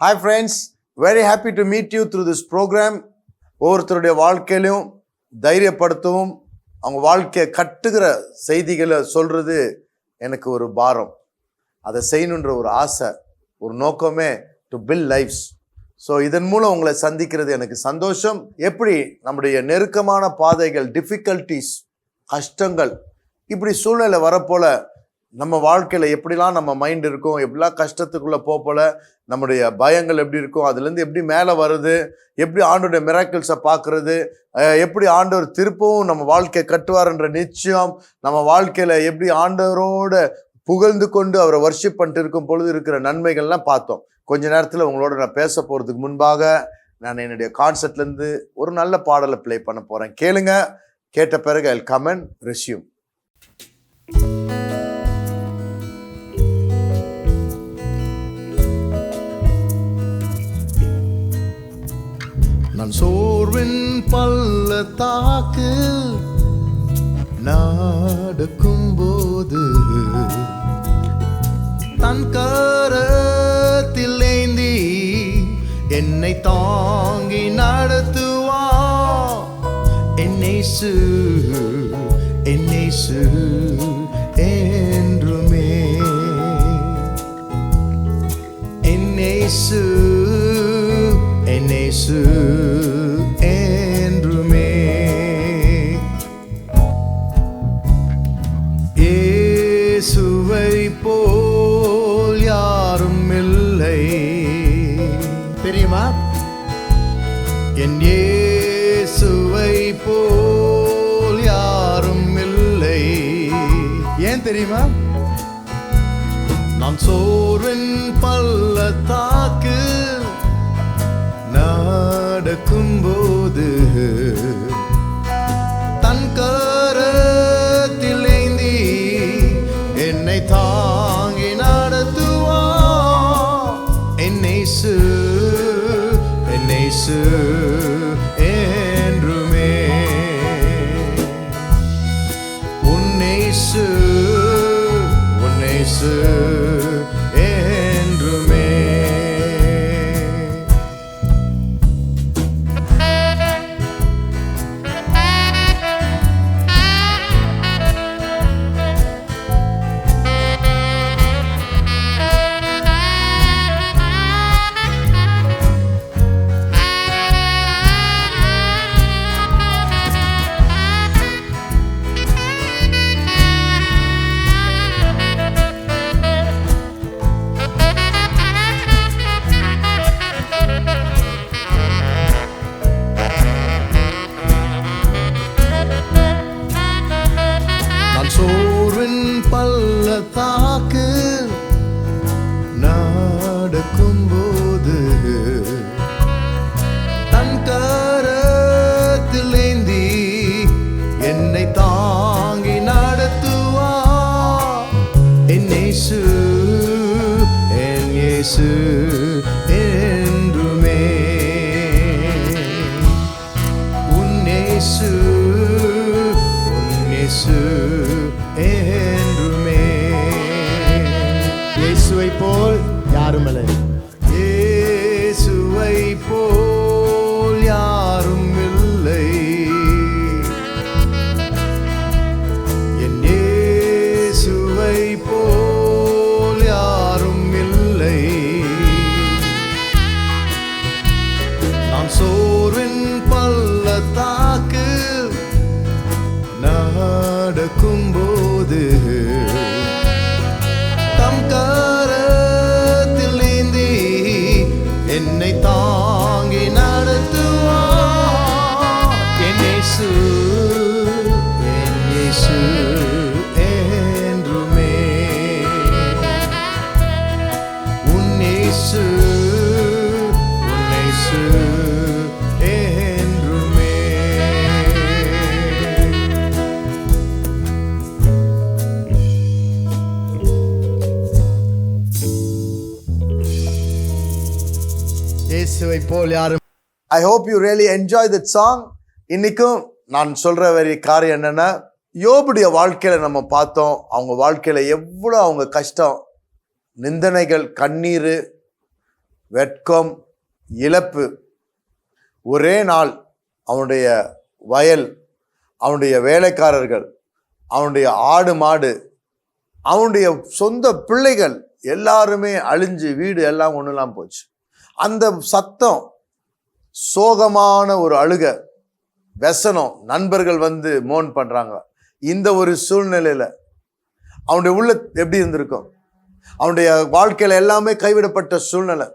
Hi friends, very happy to meet you through this program. ஒவ்வொருத்தருடைய வாழ்க்கையிலும் தைரியப்படுத்தவும் அவங்க வாழ்க்கையை கட்டுகிற செய்திகளை சொல்றது எனக்கு ஒரு பாரம். அதை செய்யணுன்ற ஒரு ஆசை, ஒரு நோக்கமே டு பில்ட் லைஃப்ஸ். ஸோ இதன் மூலம் உங்களை சந்திக்கிறது எனக்கு சந்தோஷம். எப்படி நம்முடைய நெருக்கமான பாதைகள், டிஃபிகல்ட்டிஸ், கஷ்டங்கள், இப்படி சூழ்நிலை வரப்போல நம்ம வாழ்க்கையில் எப்படிலாம் நம்ம மைண்ட் இருக்கும், எப்படிலாம் கஷ்டத்துக்குள்ளே போல நம்முடைய பயங்கள் எப்படி இருக்கும், அதுலேருந்து எப்படி மேலே வருது, எப்படி ஆண்டோடைய மிராக்கிள்ஸை பார்க்குறது, எப்படி ஆண்டவர் திருப்பவும் நம்ம வாழ்க்கையை கட்டுவார்ன்ற நிச்சயம், நம்ம வாழ்க்கையில் எப்படி ஆண்டவரோட புகழ்ந்து கொண்டு அவரை வர்ஷிப் பண்ணிட்டு இருக்கும் பொழுது இருக்கிற நன்மைகள்லாம் பார்த்தோம். கொஞ்ச நேரத்தில் உங்களோட நான் பேச போகிறதுக்கு முன்பாக நான் என்னுடைய கான்சர்ட்லேருந்து ஒரு நல்ல பாடலை ப்ளே பண்ண போகிறேன். கேளுங்க. கேட்ட பிறகு I will come and resume. நான் சோர்வின் பள்ளத்தாக்கு நடக்கும் போது தன் கரத்தில் ஏந்தி என்னை தாங்கி நடத்துவா என்னேசு என்றுமே என்னேசு என்றுமே இயேசுவை போல் யாரும் இல்லை. தெரியுமா? என் இயேசுவை போல் யாரும் இல்லை. ஏன் தெரியுமா? நான் சோர்வின் பள்ளத்தாக்கு நடக்கும் போது தன் கரத்தில் ஏந்தி என்னை தாங்கி நடத்துவா என்னேசு என்றுமே உன்னேசு என்றுமே. சோர்வின் பள்ளத்தாக்கு நடக்கும் போது தன் கரத்தில் ஏந்தி என்னை தாங்கி நடத்துவா என்னேசு என்றுமே உன்னேசு என்றுமே. இயேசுவை போல் யாரும் இல்லை. இயேசுவை போல் யாரும் இல்லை. என் இயேசுவை போல் யாரும் இல்லை. நான் சோர்வின் பள்ளத்தாக்கு நடக்கும் போது தம் கரத்தில் ஏந்தி என்னை தாங்கி நடத்துவா என்னேசு என்றுமே உன்னேசு என்றுமே. இயேசுவை போல் யாரும். I hope you really enjoy that song. இன்னைக்கும் நான் சொல்ற வேற காரியம் என்னன்னா, யோபுடைய வாழ்க்கையில நம்ம பார்த்தோம். அவங்க வாழ்க்கையில எவ்வளவு அவங்க கஷ்டம், நிந்தனைகள், கண்ணீர், வெட்கம், இழப்பு. ஒரே நாள் அவனுடைய வயல், அவனுடைய வேலைக்காரர்கள், அவனுடைய ஆடு மாடு, அவனுடைய சொந்த பிள்ளைகள் எல்லாருமே அழிஞ்சு வீடு எல்லாம் ஒண்ணுலாம் போச்சு. அந்த சத்தம், சோகமான ஒரு அழுக, வெசனம், நண்பர்கள் வந்து மோன் பண்றாங்க. இந்த ஒரு சூழ்நிலையில அவனுடைய உள்ள எப்படி இருந்திருக்கும்? அவனுடைய வாழ்க்கையில எல்லாமே கைவிடப்பட்ட சூழ்நிலை.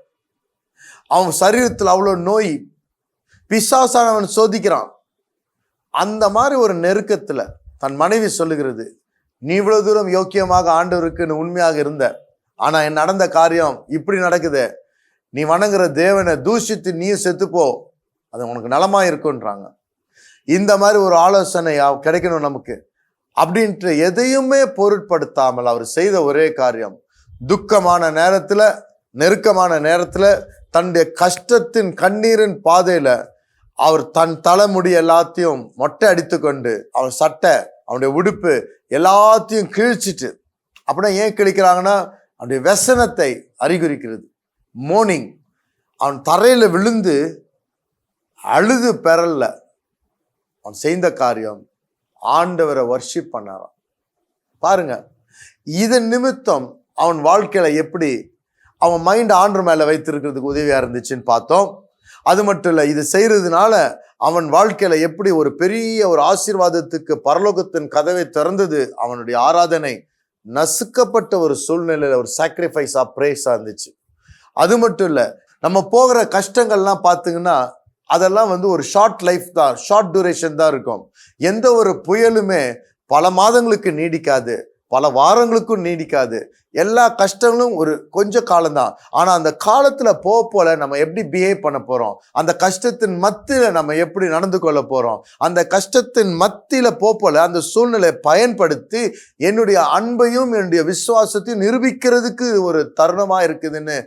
அவன் சரீரத்தில் அவ்வளோ நோய், பிசாசானவன் சோதிக்கிறான். அந்த மாதிரி ஒரு நெருக்கத்துல தன் மனைவி சொல்லுகிறது, நீ இவ்வளவு தூரம் யோக்கியமாக ஆண்டவருக்கு உண்மையாக இருந்த, ஆனா என் நடந்த காரியம் இப்படி நடக்குது. நீ வணங்குற தேவனை தூஷித்து நீ செத்துப்போ, அது உனக்கு நலமா இருக்குன்றாங்க. இந்த மாதிரி ஒரு ஆலோசனை கிடைக்கணும் நமக்கு அப்படின்ட்டு எதையுமே பொருட்படுத்தாமல் அவர் செய்த ஒரே காரியம், துக்கமான நேரத்துல, நெருக்கமான நேரத்துல, தன்னுடைய கஷ்டத்தின் கண்ணீரின் பாதையில அவர் தன் தலைமுடி எல்லாத்தையும் மொட்டை அடித்து கொண்டு, அவன் சட்டை, அவனுடைய உடுப்பு எல்லாத்தையும் கிழிச்சிட்டு, அப்படின்னா ஏன் கிழிக்கிறாங்கன்னா அவனுடைய व्यसனத்தை அறிகுறிக்கிறது. மோர்னிங் அவன் தரையில விழுந்து அழுது பெறல. அவன் செய்த காரியம் ஆண்டவரை வர்ஷிப் பண்ணாராம். பாருங்க, இதன் நிமித்தம் அவன் வாழ்க்கையில எப்படி அவன் மைண்ட் ஆண்டவர் மேல வைத்திருக்கிறதுக்கு உதவியா இருந்துச்சுன்னு பார்த்தோம். அது மட்டும் இல்ல, இது செய்யறதுனால அவன் வாழ்க்கையில எப்படி ஒரு பெரிய ஒரு ஆசீர்வாதத்துக்கு பரலோகத்தின் கதவை திறந்தது. அவனுடைய ஆராதனை நசுக்கப்பட்ட ஒரு சூழ்நிலையில ஒரு சாக்ரிஃபைஸ் ஆஃப் பிரேஸா இருந்துச்சு. அது மட்டும் இல்ல, நம்ம போகிற கஷ்டங்கள்லாம் பார்த்தீங்கன்னா அதெல்லாம் வந்து ஒரு ஷார்ட் லைஃப் தான், ஷார்ட் டியூரேஷன் தான் இருக்கும். எந்த ஒரு புயலுமே பல மாதங்களுக்கு நீடிக்காது, பல வாரங்களுக்கும் நீடிக்காது. எல்லா கஷ்டங்களும் ஒரு கொஞ்ச காலம்தான். ஆனா அந்த காலத்துல போல நம்ம எப்படி பிஹேவ் பண்ண போறோம், அந்த கஷ்டத்தின் மத்தியில நம்ம எப்படி நடந்து கொள்ள போறோம், அந்த கஷ்டத்தின் மத்தியில போல அந்த சூழ்நிலையை பயன்படுத்தி என்னுடைய அன்பையும் என்னுடைய விசுவாசத்தையும் நிரூபிக்கிறதுக்கு ஒரு தருணமா இருக்குதுன்னு,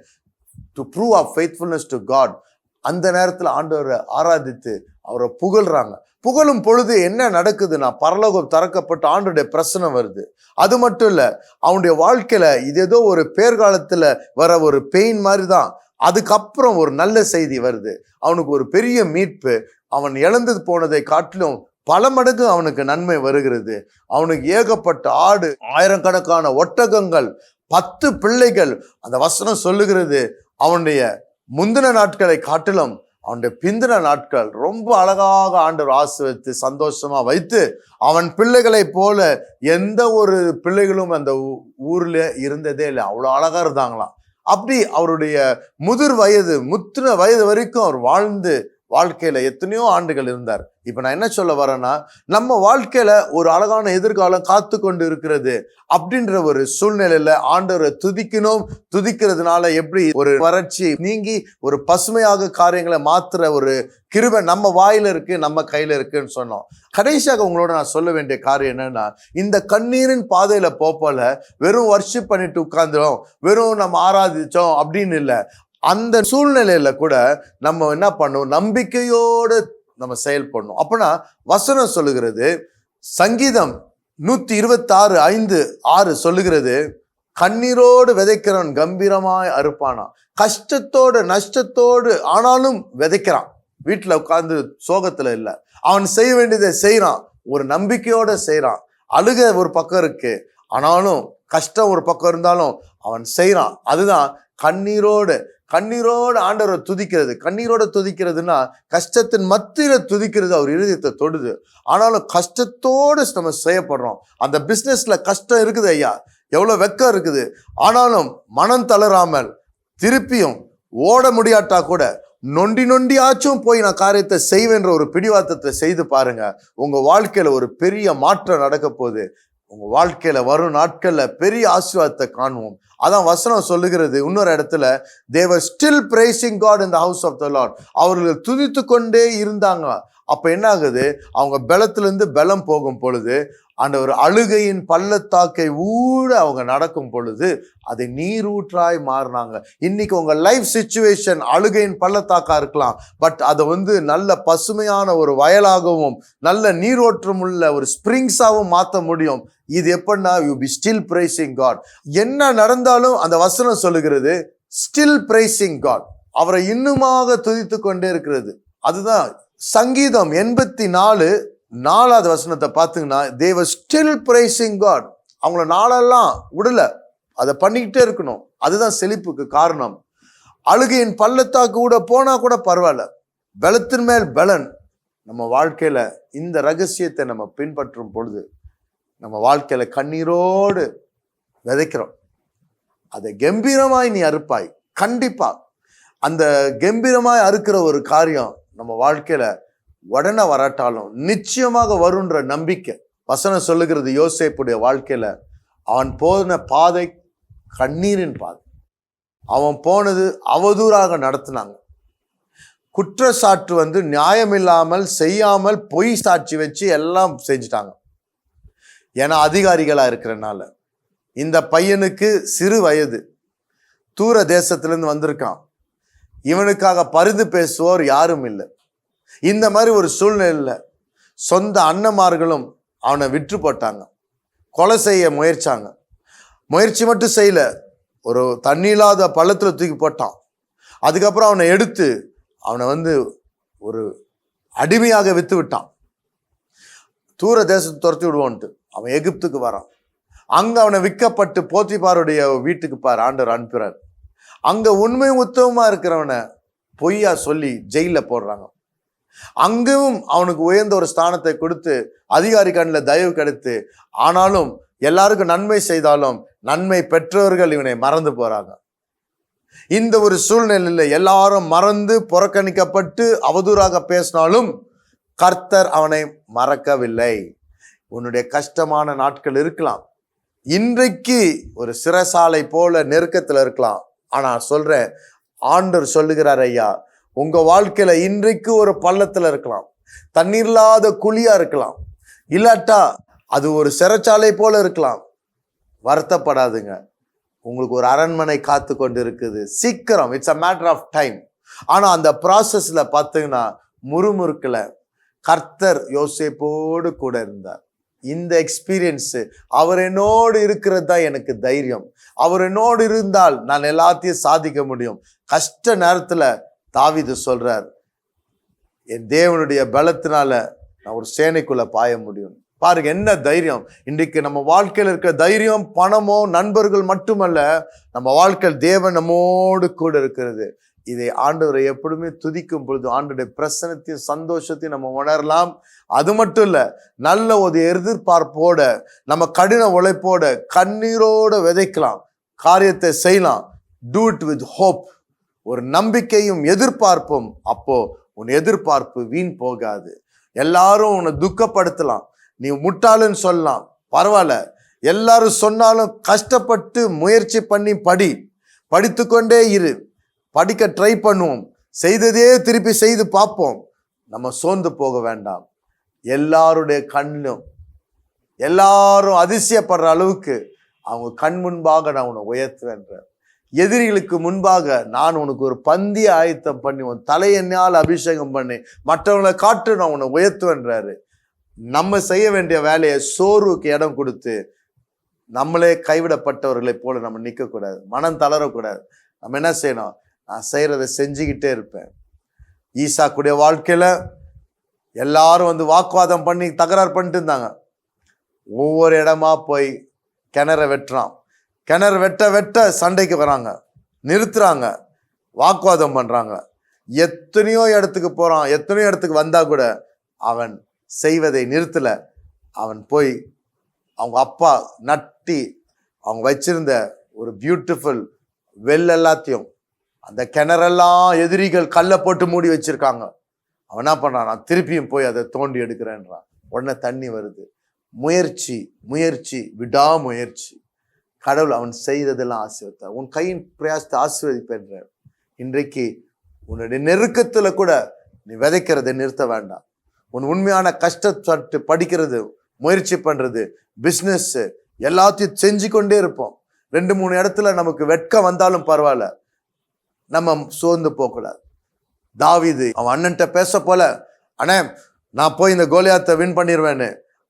to prove of faithfulness to God. அந்த நேரத்துல ஆண்டவரை ஆராதித்து அவரை புகழ்றாங்க. புகழும் பொழுது என்ன நடக்குதுன்னா, பரலோகம் திறக்கப்பட்டு ஆண்டவருடைய பிரசனம் வருது. அது மட்டும் இல்ல, அவனுடைய வாழ்க்கையில இது ஏதோ ஒரு பேர்காலத்துல வர ஒரு பெயின் மாதிரி தான். அதுக்கப்புறம் ஒரு நல்ல செய்தி வருது. அவனுக்கு ஒரு பெரிய மீட்பு. அவன் இழந்தது போனதை காட்டிலும் பல மடங்கு அவனுக்கு நன்மை வருகிறது. அவனுக்கு ஏகப்பட்ட ஆடு, ஆயிரக்கணக்கான ஒட்டகங்கள், 10 பிள்ளைகள். அந்த வசனம் சொல்லுகிறது, அவனுடைய முந்தின நாட்களை காட்டிலும் அவனுடைய பிந்தின நாட்கள் ரொம்ப அழகாக ஆண்டவர் ஆசீர்வதித்து சந்தோஷமா வைத்து, அவன் பிள்ளைகளை போல எந்த ஒரு பிள்ளைகளும் அந்த ஊர்ல இருந்ததே இல்லை. அவ்வளோ அழகா இருந்தாங்களாம். அப்படி அவருடைய முத்தின வயது வரைக்கும் அவர் வாழ்ந்து வாழ்க்கையில எத்தனையோ ஆண்டுகள் இருந்தார். இப்ப நான் என்ன சொல்ல வரேன்னா, நம்ம வாழ்க்கையில ஒரு அழகான எதிர்காலம் காத்து கொண்டு இருக்கிறது அப்படின்ற ஒரு சூழ்நிலையில ஆண்டவரை துதிக்கணும். துதிக்கிறதுனால எப்படி ஒரு வறட்சி நீங்கி ஒரு பசுமையாக காரியங்களை மாத்துற ஒரு கிருபை நம்ம வாயில இருக்கு, நம்ம கையில இருக்குன்னு சொன்னோம். கடைசியாக உங்களோட நான் சொல்ல வேண்டிய காரியம் என்னன்னா, இந்த கண்ணீரின் பாதையில போல வெறும் வர்ஷிப் பண்ணிட்டு உட்கார்ந்தோம், வெறும் நம்ம ஆராதிச்சோம் அப்படின்னு இல்லை. அந்த சூழ்நிலையில கூட நம்ம என்ன பண்ணணும், நம்பிக்கையோடு நம்ம செயல்படணும். அப்படின்னா வசனம் சொல்லுகிறது, சங்கீதம் 126:5-6 சொல்லுகிறது, கண்ணீரோடு விதைக்கிறவன் கம்பீரமாய் அறுப்பானா. கஷ்டத்தோடு நஷ்டத்தோடு ஆனாலும் விதைக்கிறான். வீட்டுல உட்கார்ந்து சோகத்துல இல்லை, அவன் செய்ய வேண்டியதை செய்யறான், ஒரு நம்பிக்கையோட செய்யறான். அழுக ஒரு பக்கம் இருக்கு, ஆனாலும் கஷ்டம் ஒரு பக்கம் இருந்தாலும் அவன் செய்யறான். அதுதான் கண்ணீரோடு ஆண்டவரை துதிக்கிறது. கண்ணீரோட துதிக்கிறதுனா கஷ்டத்தின் மத்தியில துதிக்கிறது அவர் இருதயத்தை தொடுது. ஆனாலும் கஷ்டத்தோடு நம்ம செய்யப்படுறோம். அந்த பிசினஸ்ல கஷ்டம் இருக்குது ஐயா, எவ்வளவு வெக்கம் இருக்குது, ஆனாலும் மனம் தளராமல் திருப்பியும் ஓட முடியாட்டா கூட நொண்டியாச்சும் போய் நான் காரியத்தை செய்வேன்ற ஒரு பிடிவாதத்தை செய்து பாருங்க. உங்க வாழ்க்கையில ஒரு பெரிய மாற்றம் நடக்க போகுது. உங்க வாழ்க்கையில வரும் நாட்கள்ல பெரிய ஆசீர்வாதத்தை காணுவோம். அதான் வசனம் சொல்லுகிறது இன்னொரு இடத்துல, they were still praising God in the house of the Lord. அவர்கள் துதித்து கொண்டே இருந்தாங்க. அப்ப என்ன ஆகுது, அவங்க பலத்திலிருந்து பலம் போகும் பொழுது, அந்த ஒரு அழுகையின் பள்ளத்தாக்கை ஊட அவங்க நடக்கும் பொழுது அதை நீரூற்றாய் மாறினாங்க. இன்னைக்கு உங்க லைஃப் சிச்சுவேஷன் அழுகையின் பள்ளத்தாக்கா இருக்கலாம், பட் அதை நல்ல பசுமையான ஒரு வயலாகவும் நல்ல நீரோற்றம் உள்ள ஒரு ஸ்பிரிங்ஸாகவும் மாற்ற முடியும். இது எப்படின்னா, you be still praising God. என்ன நடந்தாலும் அந்த வசனம் சொல்லுகிறது, ஸ்டில் பிரைசிங் காட். அவரை இன்னுமாக துதித்து கொண்டே இருக்கிறது. அதுதான் சங்கீதம் 84:4 வசனத்தை பார்த்தீங்கன்னா, they were still praising God. அவங்கள நாளெல்லாம் விடல, அதை பண்ணிக்கிட்டே இருக்கணும். அதுதான் செழிப்புக்கு காரணம். அழுகையின் பள்ளத்தாக்கு கூட போனா கூட பரவாயில்ல, பலத்தின் மேல் பலன். நம்ம வாழ்க்கையில இந்த ரகசியத்தை நம்ம பின்பற்றும் பொழுது நம்ம வாழ்க்கையில கண்ணீரோடு விதைக்கிறோம், அதை கம்பீரமாய் நீ அறுப்பாய். கண்டிப்பா அந்த கம்பீரமாய் அறுக்கிற ஒரு காரியம் நம்ம வாழ்க்கையில உடனே வராட்டாலும் நிச்சயமாக வருன்ற நம்பிக்கை. வசனம் சொல்லுகிறது, யோசேப்புடைய வாழ்க்கையில அவன் போன பாதை கண்ணீரின் பாதை. அவன் போனது அவதூறாக நடத்தினாங்க. குற்றச்சாட்டு நியாயமில்லாமல் செய்யாமல் பொய் சாட்சி வச்சு எல்லாம் செஞ்சுட்டாங்க. ஏன்னா அதிகாரிகளா இருக்கிறனால. இந்த பையனுக்கு சிறு வயது, தூர தேசத்திலிருந்து வந்திருக்கான். இவனுக்காக பரிந்து பேசுவோர் யாரும் இல்லை. இந்த மாதிரி ஒரு சூழ்நிலையில சொந்த அண்ணன்மார்களும் அவனை விற்று போட்டாங்க, கொலை செய்ய முயற்சாங்க. முயற்சி மட்டும் செய்யல, ஒரு தண்ணி இல்லாத பள்ளத்துல தூக்கி போட்டான். அதுக்கப்புறம் அவனை எடுத்து அவனை ஒரு அடிமையாக வித்து விட்டான். தூர தேசத்தை துரத்தி விடுவோன்ட்டு அவன் எகிப்துக்கு வரான். அங்க அவனை விற்கப்பட்டு போத்திபாருடைய வீட்டுக்கு ஆண்டவர் அனுப்புறார். அங்க உண்மை உத்தமமா இருக்கிறவனை பொய்யா சொல்லி ஜெயில போடுறாங்க. அங்கும் அவனுக்கு உயர்ந்த ஒரு ஸ்தானத்தை கொடுத்து அதிகாரி கண்ணில் தயவு கிடைத்து, ஆனாலும் எல்லாருக்கும் நன்மை செய்தாலும் நன்மை பெற்றவர்கள் இவனை மறந்து போறாங்க. இந்த ஒரு சூழ்நிலையில எல்லாரும் மறந்து புறக்கணிக்கப்பட்டு அவதூறாக பேசினாலும் கர்த்தர் அவனை மறக்கவில்லை. உன்னுடைய கஷ்டமான நாட்கள் இருக்கலாம், இன்றைக்கு ஒரு சிறைசாலை போல நெருக்கத்துல இருக்கலாம். ஆனா சொல்றேன், ஆண்டவர் சொல்லுகிறார், ஐயா உங்க வாழ்க்கையில இன்றைக்கு ஒரு பள்ளத்துல இருக்கலாம், தண்ணீர் இல்லாத குழியா இருக்கலாம், இல்லாட்டா அது ஒரு சிறைச்சாலை போல இருக்கலாம். வருத்தப்படாதுங்க, உங்களுக்கு ஒரு அரண்மனை காத்து கொண்டு இருக்குது. சீக்கிரம், it's a matter of time. ஆனா அந்த ப்ராசஸ்ல பார்த்தீங்கன்னா முறுமுறுக்கல. கர்த்தர் யோசேப்போடு கூட இருந்தார். இந்த எக்ஸ்பீரியன்ஸ், அவர் என்னோடு இருக்கிறது தான் எனக்கு தைரியம். அவர் என்னோடு இருந்தால் நான் எல்லாத்தையும் சாதிக்க முடியும். கஷ்ட நேரத்துல தாவீது சொல்றார், என் தேவனுடைய பலத்தினால நான் ஒரு சேனைக்குள்ள பாய முடியும். பாருங்க என்ன தைரியம். இன்றைக்கு நம்ம வாழ்க்கையில் இருக்கிற தைரியம் பணமோ நண்பர்கள் மட்டுமல்ல, நம்ம வாழ்க்கையில் தேவன் நம்மோடு கூட இருக்கிறது. இதை ஆண்டவரை எப்பொழுதுமே துதிக்கும் பொழுது ஆண்டவருடைய பிரசன்னத்தையும் சந்தோஷத்தையும் நம்ம உணரலாம். அது மட்டும் இல்ல, நல்ல ஒரு எதிர்பார்ப்போட நம்ம கடின உழைப்போட கண்ணீரோட விதைக்கலாம், காரியத்தை செய்யலாம். டூ இட் வித் ஹோப், ஒரு நம்பிக்கையும் எதிர்பார்ப்பும். அப்போ உன் எதிர்பார்ப்பு வீண் போகாது. எல்லாரும் உன்னை துக்கப்படுத்தலாம், நீ முட்டாளுன்னு சொல்லலாம், பரவாயில்ல. எல்லாரும் சொன்னாலும் கஷ்டப்பட்டு முயற்சி பண்ணி படித்து கொண்டே இரு. படிக்க ட்ரை பண்ணுவோம், செய்ததே திருப்பி செய்து பார்ப்போம். நம்ம சோர்ந்து போக வேண்டாம். எல்லாருடைய கண்ணும் எல்லாரும் அதிசயப்படுற அளவுக்கு அவங்க கண் முன்பாக நான் உன்னை உயர்த்துவேன்ற, எதிரிகளுக்கு முன்பாக நான் உனக்கு ஒரு பந்திய ஆயத்தம் பண்ணி உன் தலையென்னால் அபிஷேகம் பண்ணி மற்றவங்களை காட்டு நான் உன்னை உயர்த்துவேன்றாரு. நம்ம செய்ய வேண்டிய வேலையை சோர்வுக்கு இடம் கொடுத்து நம்மளே கைவிடப்பட்டவர்களை போல நம்ம நிற்கக்கூடாது, மனம் தளரக்கூடாது. நம்ம என்ன செய்யணும், நான் செய்யறதை செஞ்சுக்கிட்டே இருப்பேன். ஈசாக்குடைய வாழ்க்கையில எல்லாரும் வாக்குவாதம் பண்ணி தகராறு பண்ணிட்டு இருந்தாங்க. ஒவ்வொரு இடமா போய் கிணற வெட்டுறான். கிணறு வெட்ட வெட்ட சண்டைக்கு வராங்க, நிறுத்துறாங்க, வாக்குவாதம் பண்றாங்க. எத்தனையோ இடத்துக்கு போறான், எத்தனையோ இடத்துக்கு வந்தா கூட அவன் செய்வதை நிறுத்தல. அவன் போய் அவங்க அப்பா நட்டி அவங்க வச்சிருந்த ஒரு பியூட்டிஃபுல் வெல் எல்லாத்தையும், அந்த கிணறெல்லாம் எதிரிகள் கல்லை போட்டு மூடி வச்சிருக்காங்க. அவன் என்ன பண்றான், நான் திருப்பியும் போய் அதை தோண்டி எடுக்கிறேன்றான். உடனே தண்ணி வருது. முயற்சி முயற்சி விடாமுயற்சி. கடவுள் அவன் செய்ததெல்லாம் ஆசீர்வதித்தார். உன் கையின் பிரயாசத்தை ஆசீர்வதிப்பேன்ற. இன்றைக்கு உன்னுடைய நெருக்கத்துல கூட நீ விதைக்கிறதை நிறுத்த வேண்டாம். உன் உண்மையான கஷ்டப்பட்டு படிக்கிறது, முயற்சி பண்றது, பிஸ்னஸ் எல்லாத்தையும் செஞ்சு கொண்டே இருப்போம். 2-3 இடத்துல நமக்கு வெட்கம் வந்தாலும் பரவாயில்ல, நம்ம சோர்ந்து போகக்கூடாது. தாவீது அவன் அண்ணன்ட்ட பேச போல, அண்ணே நான் போய் இந்த கோலியாத்தை வின் பண்ணிடுவேன்னு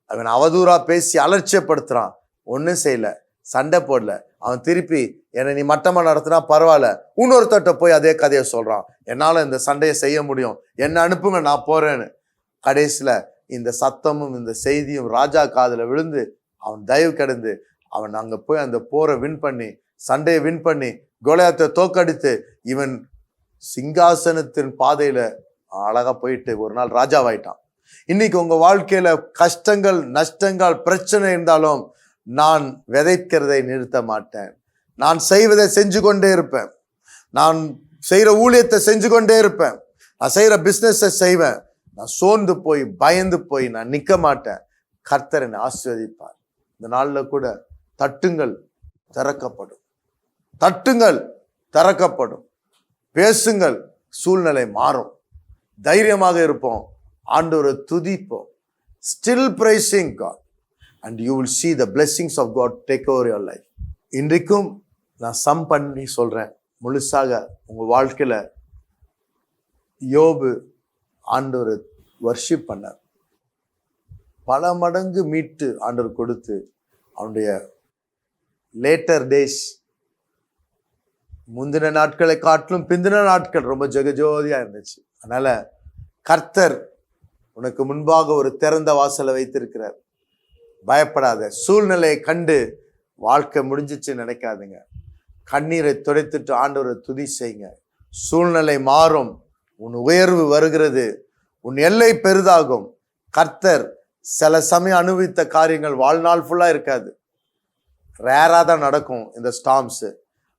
அவன் அவதூறா பேசி அலட்சியப்படுத்துறான். ஒன்றும் செய்யல, சண்டை போடல. அவன் திருப்பி என்னை நீ மட்டமாக நடத்தினா பரவாயில்ல, இன்னொருத்தட்ட போய் அதே கதையை சொல்கிறான். என்னால் இந்த சண்டையை செய்ய முடியும், என்னை அனுப்புங்க, நான் போகிறேன்னு. கடைசியில் இந்த சத்தமும் இந்த செய்தியும் ராஜா காதில் விழுந்து அவன் தயவு கிடந்து அவன் அங்கே போய் அந்த போரை வின் பண்ணி, சண்டையை வின் பண்ணி, கோலியாத்தை தோக்கடித்து இவன் சிங்காசனத்தின் பாதையில் அழகாக போயிட்டு ஒரு நாள் ராஜாவாயிட்டான். இன்னைக்கு உங்க வாழ்க்கையில கஷ்டங்கள், நஷ்டங்கள், பிரச்சனை இருந்தாலும் நான் விதைக்கிறதை நிறுத்த மாட்டேன். நான் செய்வதை செஞ்சு கொண்டே இருப்பேன். நான் செய்யற ஊழியத்தை செஞ்சு கொண்டே இருப்பேன். நான் செய்யற பிசினஸை செய்வேன். நான் சோர்ந்து போய் பயந்து போய் நான் நிற்க மாட்டேன். கர்த்தர் என்னை ஆசீர்வதிப்பார். இந்த நாள்ல கூட தட்டுங்கள், திறக்கப்படும். தட்டுங்கள், திறக்கப்படும். பேசுங்கள், சூழ்நிலை மாறும். தைரியமாக இருப்போம், ஆண்டவரை துதிப்போம். Still praising God and you will see the blessings of God take over your life. இன்றைக்கும் நான் சம் பண்ணி சொல்றேன், முழுசாக உங்க வாழ்க்கையில யோபு ஆண்டவரை வர்ஷிப் பண்ணார். பல மடங்கு மீட்டு ஆண்டவர் கொடுத்து அவனுடைய லேட்டர் டேஸ், முந்தின நாட்களை காட்டிலும் பிந்தின நாட்கள் ரொம்ப ஜெகஜோதியா இருந்துச்சு. அதனால கர்த்தர் உனக்கு முன்பாக ஒரு திறந்த வாசலை வைத்திருக்கிறார். பயப்படாத. சூழ்நிலையை கண்டு வாழ்க்கை முடிஞ்சிச்சு நினைக்காதுங்க. கண்ணீரை துடைத்துட்டு ஆண்டவரை துதி செய்யுங்க. சூழ்நிலை மாறும், உன் உயர்வு வருகிறது, உன் எல்லை பெரிதாகும். கர்த்தர் சில சமயம் அனுபவித்த காரியங்கள் வாழ்நாள் ஃபுல்லா இருக்காது, ரேரா தான் நடக்கும் இந்த ஸ்டாம்ஸ்.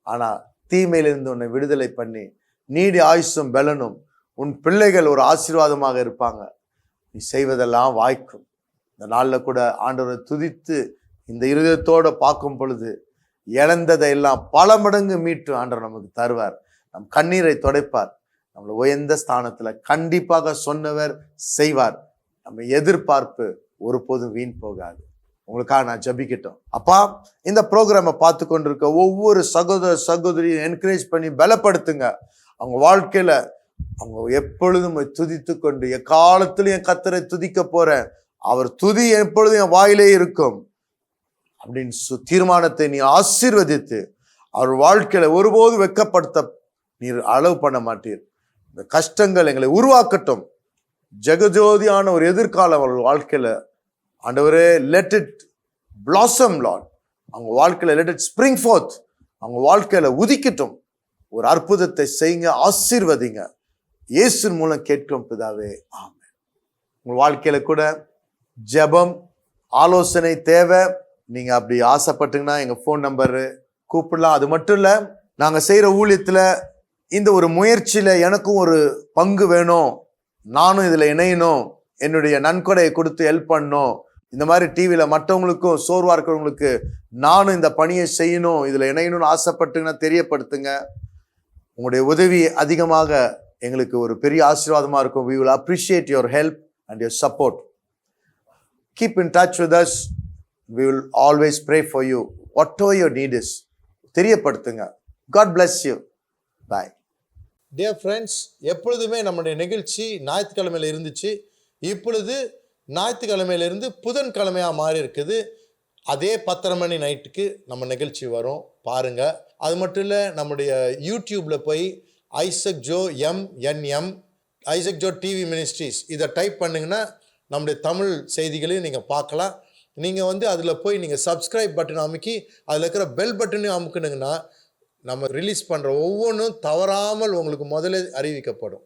ஆனா தீமையிலிருந்து உன்னை விடுதலை பண்ணி நீடி ஆயுசும் பலனும், உன் பிள்ளைகள் ஒரு ஆசீர்வாதமாக இருப்பாங்க. நீ செய்வதெல்லாம் வாய்க்கும். இந்த நாளில் கூட ஆண்டவரை துதித்து இந்த இருதயத்தோடு பார்க்கும் பொழுது இழந்ததை எல்லாம் பல மடங்கு மீட்டு ஆண்டவர் நமக்கு தருவார். நம் கண்ணீரை துடைப்பார். நம்மளை உயர்ந்த ஸ்தானத்துல கண்டிப்பாக சொன்னவர் செய்வார். நம்ம எதிர்பார்ப்பு ஒருபோதும் வீண் போகாது. உங்களுக்காக நான் ஜபிக்கட்டும். அப்பா, இந்த ப்ரோக்ராமை பார்த்து கொண்டிருக்க ஒவ்வொரு சகோதர சகோதரியும் என்கரேஜ் பண்ணி பலப்படுத்துங்க. அவங்க வாழ்க்கையில அவங்க எப்பொழுதும் துதித்து கொண்டு எக்காலத்திலும் என் கர்த்தரை துதிக்க போறேன், அவர் துதி எப்பொழுதும் என் வாயிலே இருக்கும் அப்படின்னு தீர்மானத்தை நீ ஆசீர்வதித்து அவர் வாழ்க்கையில ஒருபோதும் வெட்கப்படுத்த நீர் அளவு பண்ண மாட்டீர். இந்த கஷ்டங்கள் எங்களை உருவாக்கட்டும். ஜெகஜோதியான ஒரு எதிர்காலம் அவர்கள் வாழ்க்கையில ஆண்டவரே, லெட் இட் பிளாசம் லார்ட். அவங்க வாழ்க்கையில லெட் இட் ஸ்ப்ரிங் ஃபோர்த். அவங்க வாழ்க்கையில உதிக்கட்டும். ஒரு அற்புதத்தை செய்யுங்க, ஆசீர்வதிங்க. இயேசுவின் மூலம் கேட்கும் பிதாவே, ஆமென். உங்க வாழ்க்கையில கூட ஜெபம், ஆலோசனை தேவை. நீங்க அப்படி ஆசைப்பட்டீங்கன்னா எங்க ஃபோன் நம்பரு கூப்பிடலாம். அது மட்டும் இல்ல, நாங்க செய்யற ஊழியத்துல இந்த ஒரு முயற்சியில எனக்கும் ஒரு பங்கு வேணும், நானும் இதுல இணையணும், என்னுடைய நன்கொடையை கொடுத்து ஹெல்ப் பண்ணணும், இந்த மாதிரி டிவியில மற்றவங்களுக்கும் சோர்வா இருக்கிறவங்களுக்கு நானும் இந்த பணியை செய்யணும், இதுல இணையணும்னு ஆசைப்பட்டுங்கன்னா தெரியப்படுத்துங்க. உங்களுடைய உதவி அதிகமாக எங்களுக்கு ஒரு பெரிய ஆசீர்வாதமா இருக்கும். We will appreciate your help and your support. Keep in touch with us. We will always pray for you. Whatever your need is, தெரியப்படுத்துங்க. God bless you. Bye. Dear friends, எப்பொழுதுமே நம்முடைய நிகழ்ச்சி ஞாயிற்றுக்கிழமையில இருந்துச்சு. இப்பொழுது ஞாயிற்றுக்கிழமையிலிருந்து புதன்கிழமையாக மாறி இருக்குது. அதே 10:30 மணி நைட்டுக்கு நம்ம நிகழ்ச்சி வரும், பாருங்க. அது மட்டும் இல்லை, நம்முடைய யூடியூப்ல போய் Isaac Joe MNM Isaac Joe TV ministries இதை டைப் பண்ணுங்கன்னா நம்முடைய தமிழ் செய்திகளையும் நீங்கள் பார்க்கலாம். நீங்கள் அதில் போய் நீங்கள் சப்ஸ்கிரைப் பட்டன் அமுக்கி அதில் இருக்கிற பெல் பட்டனையும் அமுக்குனுங்கன்னா நம்ம ரிலீஸ் பண்ணுற ஒவ்வொன்றும் தவறாமல் உங்களுக்கு முதல்ல அறிவிக்கப்படும்.